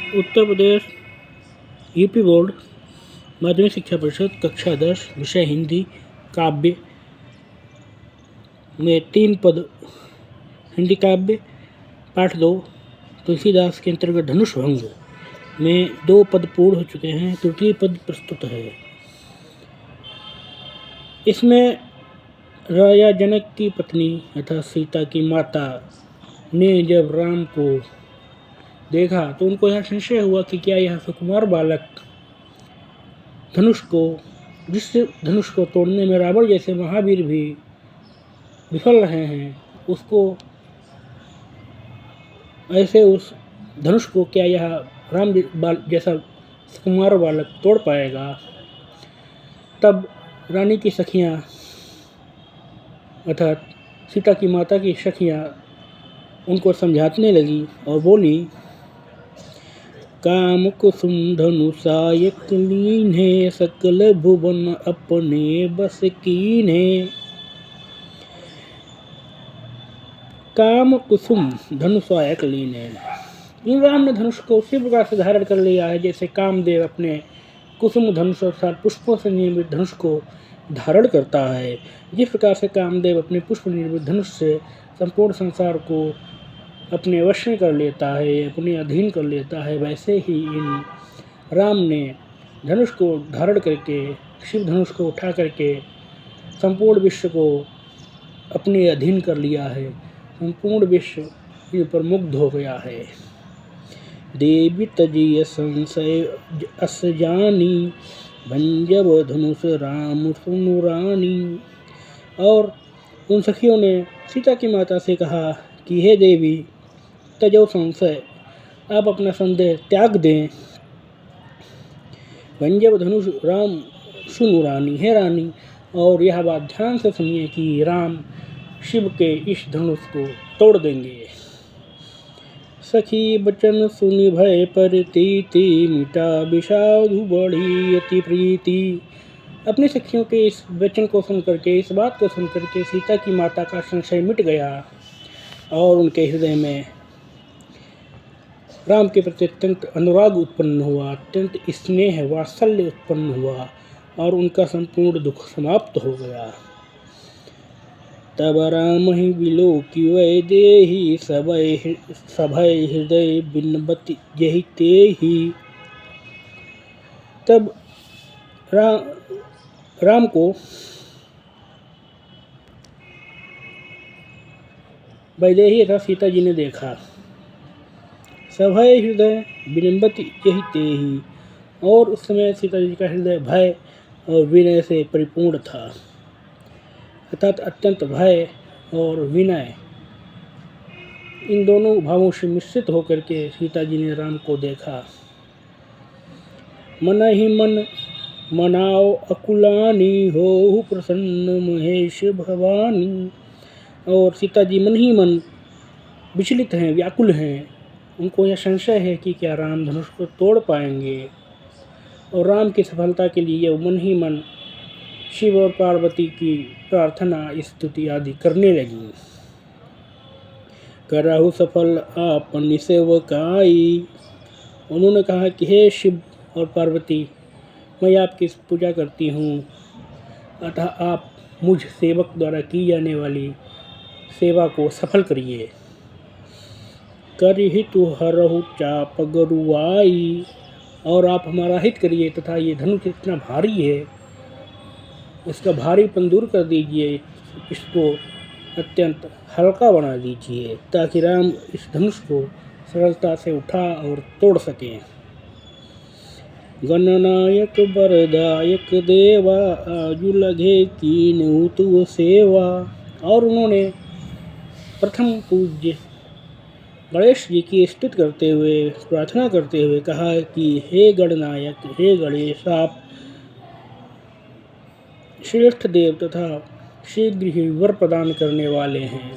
Uttar Pradesh UP board माध्यमिक शिक्षा परिषद कक्षा 10 विषय हिंदी काव्य में 3 पद हिंदी काव्य पाठ 2 तुलसीदास के अंतर्गत धनुष भंग में 2 पद पूर्ण हो चुके हैं। तृतीय पद प्रस्तुत है। इसमें राजा जनक की पत्नी अर्थात सीता की माता ने जब राम को देखा तो उनको यह संशय हुआ कि क्या यह सुकुमार बालक जिस धनुष को तोड़ने में रावण जैसे महावीर भी विफल रहे हैं, उसको ऐसे उस धनुष को क्या यह राम जैसा सुकुमार बालक तोड़ पाएगा। तब रानी की सखियाँ अर्थात सीता की माता की सखियाँ उनको समझाने लगी और बोली, काम कुसुम धनुषायक लीन्हे सकल भुवन अपने बस कीन्हे। काम कुसुम धनुषायक लीन्हे, इन राम ने धनुष को उसी प्रकार से धारण कर लिया है जैसे कामदेव अपने कुसुम धनुष अर्थात पुष्पों से निर्मित धनुष को धारण करता है। जिस प्रकार से कामदेव अपने पुष्प निर्मित धनुष से संपूर्ण संसार को अपने वश में कर लेता है, अपने अधीन कर लेता है, वैसे ही इन राम ने धनुष को धारण करके शिव धनुष को उठा करके संपूर्ण विश्व को अपने अधीन कर लिया है। संपूर्ण विश्व इन पर मुग्ध हो गया है। देवी तजिय संशय अस जानी भंजब धनुष राम सुनु रानी। और उन सखियों ने सीता की माता से कहा कि हे देवी, तजो संशय, आप अपना संदेह त्याग दें। भंजब धनुष राम सुनु रानी, हे रानी, और यह बात ध्यान से सुनिए कि राम शिव के इस धनुष को तोड़ देंगे। सखी बचन सुनि भय परितीति मिटा विषादु बढ़ी अति प्रीति। अपनी सखियों के इस वचन को सुन करके, इस बात को सुन करके सीता की माता का संशय मिट गया और उनके हृदय में राम के प्रति अत्यंत अनुराग उत्पन्न हुआ, अत्यंत स्नेह वात्सल्य उत्पन्न हुआ और उनका संपूर्ण दुख समाप्त हो गया। तब राम ही विलोकि वैदेही सभय हृदय बिनबति यही तेहि। तब राम को वैदेही अर्थात सीता जी ने देखा। सभय हृदय बिनबति यही तेहि, और उस समय सीता जी का हृदय भय और विनय से परिपूर्ण था, अर्थात अत्यंत भय और विनय इन दोनों भावों से मिश्रित होकर के सीता जी ने राम को देखा। मन ही मन मनाओ अकुलानी हो प्रसन्न महेश भवानी। और सीता जी मन ही मन विचलित हैं, व्याकुल हैं। उनको यह संशय है कि क्या राम धनुष को तोड़ पाएंगे, और राम की सफलता के लिए मन ही मन शिव और पार्वती की प्रार्थना स्तुति आदि करने लगी। करहु सफल आपन सेवकाई। उन्होंने कहा कि हे शिव और पार्वती, मैं आपकी पूजा करती हूँ, अतः आप मुझ सेवक द्वारा की जाने वाली सेवा को सफल करिए। करहितु हरहु चाप गरुआई, और आप हमारा हित करिए तथा ये धनुष इतना भारी है, इसका भारीपन दूर कर दीजिए, इसको अत्यंत हल्का बना दीजिए ताकि राम इस धनुष को सरलता से उठा और तोड़ सकें। गणनायक वरदायक देवा आजु लगे कीन्हु तुअ सेवा। और उन्होंने प्रथम पूज्य गणेश जी की स्तुति करते हुए, प्रार्थना करते हुए कहा कि हे गणनायक, हे गणेश, आप श्रेष्ठ देव तथा शीघ्र ही वर प्रदान करने वाले हैं।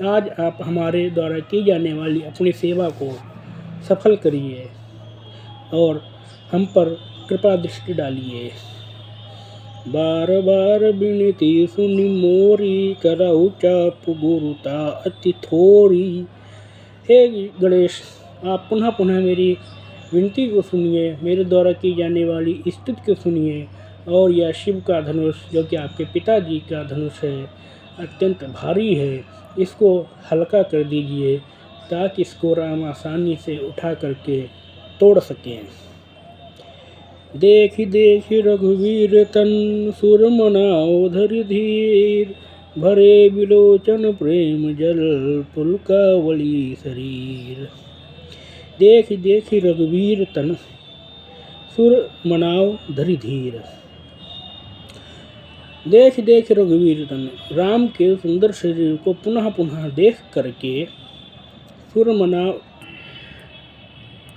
आज आप हमारे द्वारा की जाने वाली अपनी सेवा को सफल करिए और हम पर कृपा दृष्टि डालिए। बार बार विनती सुनी मोरी, कराऊ चाप गुरुता अति थोरी। हे गणेश, आप पुनः पुनः मेरी विनती को सुनिए, मेरे द्वारा की जाने वाली स्तुति को सुनिए, और यह शिव का धनुष जो कि आपके पिताजी का धनुष है, अत्यंत भारी है, इसको हल्का कर दीजिए ताकि इसको राम आसानी से उठा करके तोड़ सकें। देखि देखि रघुवीर तन, सुर मनाओ धरि धीर, भरे विलोचन प्रेम जल, पुलकावली शरीर। देखि देखि रघुवीर तन, सुर मनाओ धरि धीर। देख देख रघुवीर तन, राम के सुंदर शरीर को पुनः पुनः देख करके सुर मनाओ।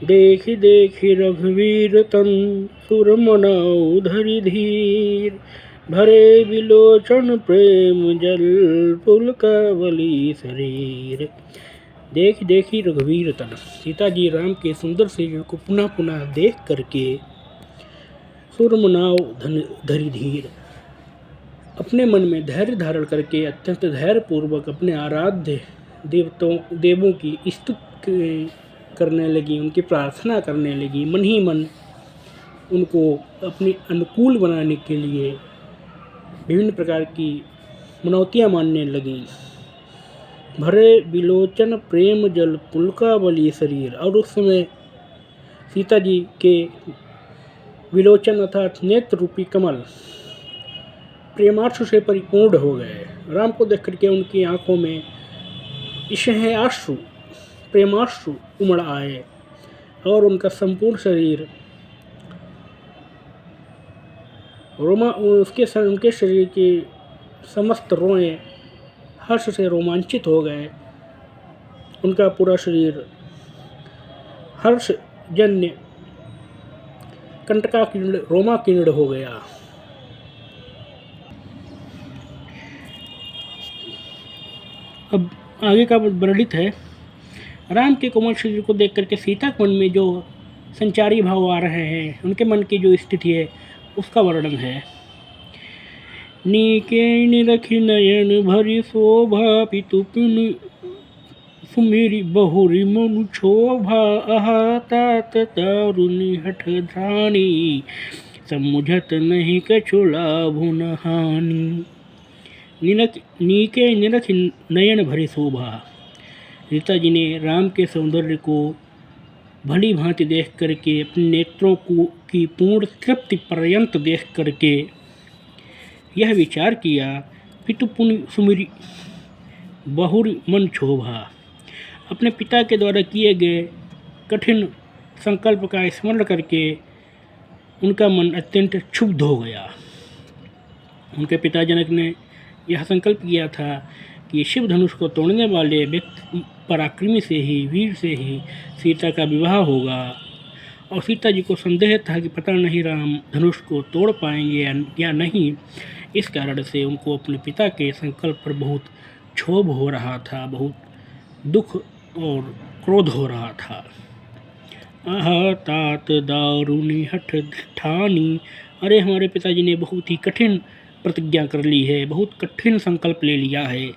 देखि देखि रघुवीर तन, सुर मनाओ धरि धीर, भरे विलोचन प्रेम जल, पुलकावली शरीर। देख देखी रघुवीर तन, सीता जी राम के सुंदर शरीर को पुनः पुनः देख करके सुर मनाओ धरि धीर, अपने मन में धैर्य धारण करके अत्यंत धैर्य पूर्वक अपने आराध्य देवों की स्तुति करने लगी, उनकी प्रार्थना करने लगी। मन ही मन उनको अपने अनुकूल बनाने के लिए विभिन्न प्रकार की मनौतियाँ मानने लगी। भरे विलोचन प्रेम जल, पुलकावली शरीर। और उस समय सीता जी के विलोचन अर्थात नेत्र रूपी कमल प्रेमाश्रु से परिपूर्ण हो गए। राम को देख करके उनकी आंखों में स्नेह आश्रु, प्रेमाश्रु उमड़ आए, और उनका संपूर्ण शरीर उनके शरीर की समस्त रोएं हर्ष से रोमांचित हो गए। उनका पूरा शरीर हर्षजन्य कंटकाकीर्ण रोमाकीर्ण हो गया। अब आगे का वर्णित है। राम के कोमल शरीर को देख करके सीता के मन में जो संचारी भाव आ रहे हैं, उनके मन की जो स्थिति है उसका वर्णन है। नीके निरखि नयन भरी शोभा, पितु पुनि सुमिरि बहुरी मनु क्षोभा, अहा तात तारुनि हठ ध्रानी, समुझत नहीं कछु लाभु न हानि। नीके निरखि नयन भरी शोभा, सीता जी ने राम के सौंदर्य को भली भांति देख करके, अपने नेत्रों की पूर्ण तृप्ति पर्यंत देख करके यह विचार किया, पितु पुनि सुमिरि बहुरी मन क्षोभा। अपने पिता के द्वारा किए गए कठिन संकल्प का स्मरण करके उनका मन अत्यंत क्षुब्ध हो गया। उनके पिता जनक ने यह संकल्प किया था कि शिव धनुष को तोड़ने वाले व्यक्ति पराक्रमी से ही, वीर से ही सीता का विवाह होगा। और सीता जी को संदेह था कि पता नहीं राम धनुष को तोड़ पाएंगे या नहीं। इस कारण से उनको अपने पिता के संकल्प पर बहुत क्षोभ हो रहा था, बहुत दुख और क्रोध हो रहा था। आहा तात दारुनि हठ ठानी, अरे हमारे पिताजी ने बहुत ही कठिन प्रतिज्ञा कर ली है, बहुत कठिन संकल्प ले लिया है।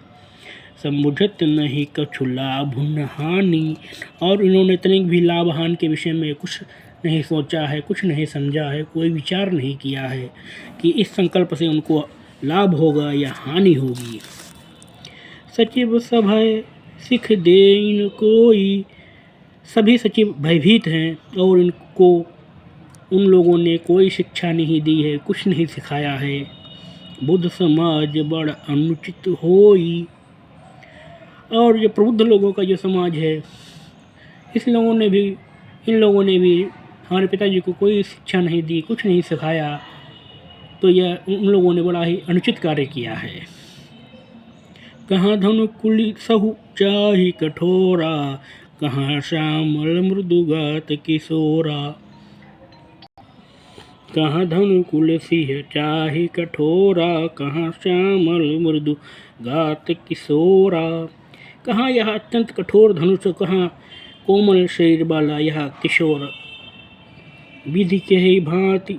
समुझत नहीं कछु लाभ न हानि, और इन्होंने तनिक भी लाभ हानि के विषय में कुछ नहीं सोचा है, कुछ नहीं समझा है, कोई विचार नहीं किया है कि इस संकल्प से उनको लाभ होगा या हानि होगी। सचिव सभय सिख देन कोई, सभी सचिव भयभीत हैं और इनको उन लोगों ने कोई शिक्षा नहीं दी है, कुछ नहीं सिखाया है। बुद्ध समाज बड़ अनुचित होई, और ये प्रबुद्ध लोगों का जो समाज है, इन लोगों ने भी हमारे पिताजी को कोई शिक्षा नहीं दी, कुछ नहीं सिखाया, तो यह उन लोगों ने बड़ा ही अनुचित कार्य किया है। कहाँ धनु कुली सहु चाहि कठोरा, कहाँ श्यामल मृदुगात किशोरा। कहाँ धनु कुल सिंह चाहि कठोरा, कहाँ श्यामल मृदु गात किशोरा। कहाँ यह अत्यंत कठोर धनुष, कहाँ कोमल शरीर वाला यह किशोर। विधि के ही भांति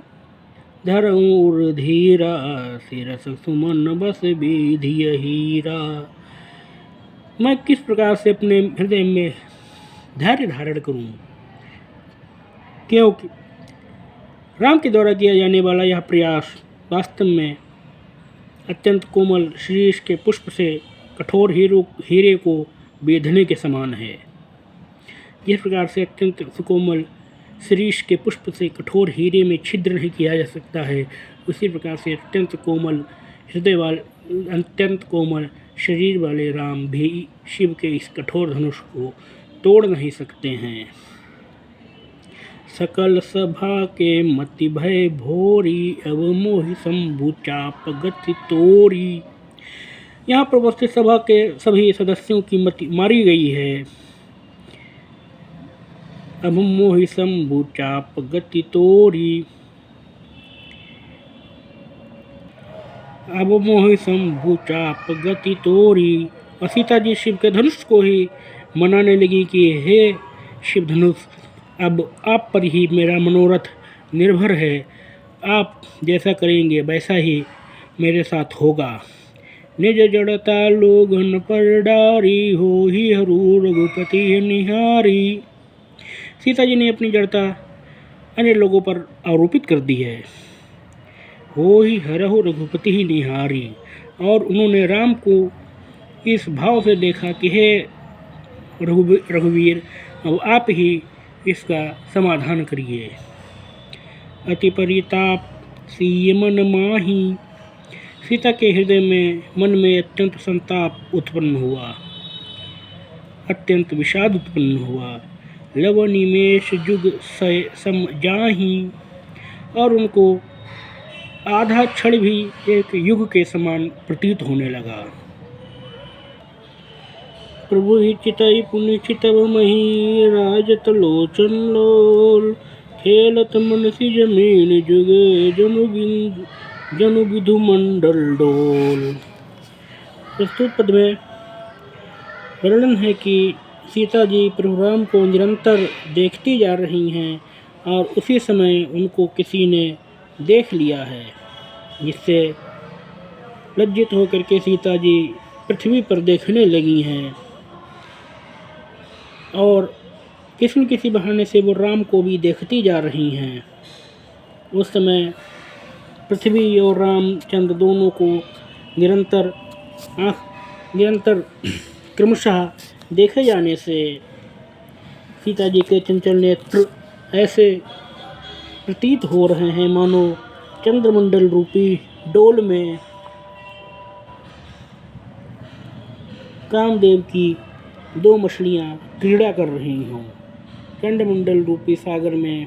धरऊर धीरा, सिरस सुमन बस विधिय हीरा। मैं किस प्रकार से अपने हृदय में धैर्य धारण करूं, क्योंकि राम के द्वारा किया जाने वाला यह प्रयास वास्तव में अत्यंत कोमल शीश के पुष्प से कठोर हीरे को बेधने के समान है। जिस प्रकार से अत्यंत सुकोमल शीश के पुष्प से कठोर हीरे में छिद्र नहीं किया जा सकता है, उसी प्रकार से अत्यंत कोमल हृदय वाले, अत्यंत कोमल शरीर वाले राम भी शिव के इस कठोर धनुष को तोड़ नहीं सकते हैं। सकल सभा के मति भय भोरी, अब मोहि शंभु चाप गति तोरी। यहाँ पर उपस्थित सभा के सभी सदस्यों की मति मारी गई है। अब मोहि शंभु चाप गति तोरी, अब मोहि शंभु चाप गति तोरी। और सीता जी शिव के धनुष को ही मनाने लगी कि हे शिव धनुष, अब आप पर ही मेरा मनोरथ निर्भर है। आप जैसा करेंगे वैसा ही मेरे साथ होगा। निज जड़ता लोगन पर डारी, हो ही हरू रघुपति निहारी। सीता जी ने अपनी जड़ता अन्य लोगों पर आरोपित कर दी है। हो ही हरहु रघुपति ही निहारी, और उन्होंने राम को इस भाव से देखा कि हे रघुवीर, अब आप ही इसका समाधान करिए। अति परिताप सीय मन माही, सीता के हृदय में मन में अत्यंत संताप उत्पन्न हुआ, अत्यंत विषाद उत्पन्न हुआ। लव निमेष जुग सम जाही, और उनको आधा क्षण भी एक युग के समान प्रतीत होने लगा। प्रभु ही चितई पुनि चितव मही, राजत लोचन लोल। खेलत मनसी जमीन जुगे, जनु विधु मंडल डोल। प्रस्तुत पद में वर्णन है कि सीता जी प्रभु राम को निरंतर देखती जा रही हैं, और उसी समय उनको किसी ने देख लिया है, जिससे लज्जित होकर के सीता जी पृथ्वी पर देखने लगी हैं, और किसी न किसी बहाने से वो राम को भी देखती जा रही हैं। उस समय पृथ्वी और रामचंद्र दोनों को निरंतर क्रमशः देखे जाने से सीता जी के चंचल नेत्र ऐसे प्रतीत हो रहे हैं मानो चंद्रमंडल रूपी डोल में कामदेव की दो मछलियाँ क्रीड़ा कर रही हों। चंद्रमंडल रूपी सागर में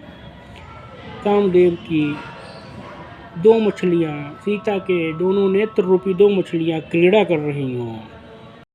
कामदेव की दो मछलियाँ, सीता के दोनों नेत्र रूपी दो मछलियाँ क्रीड़ा कर रही हों।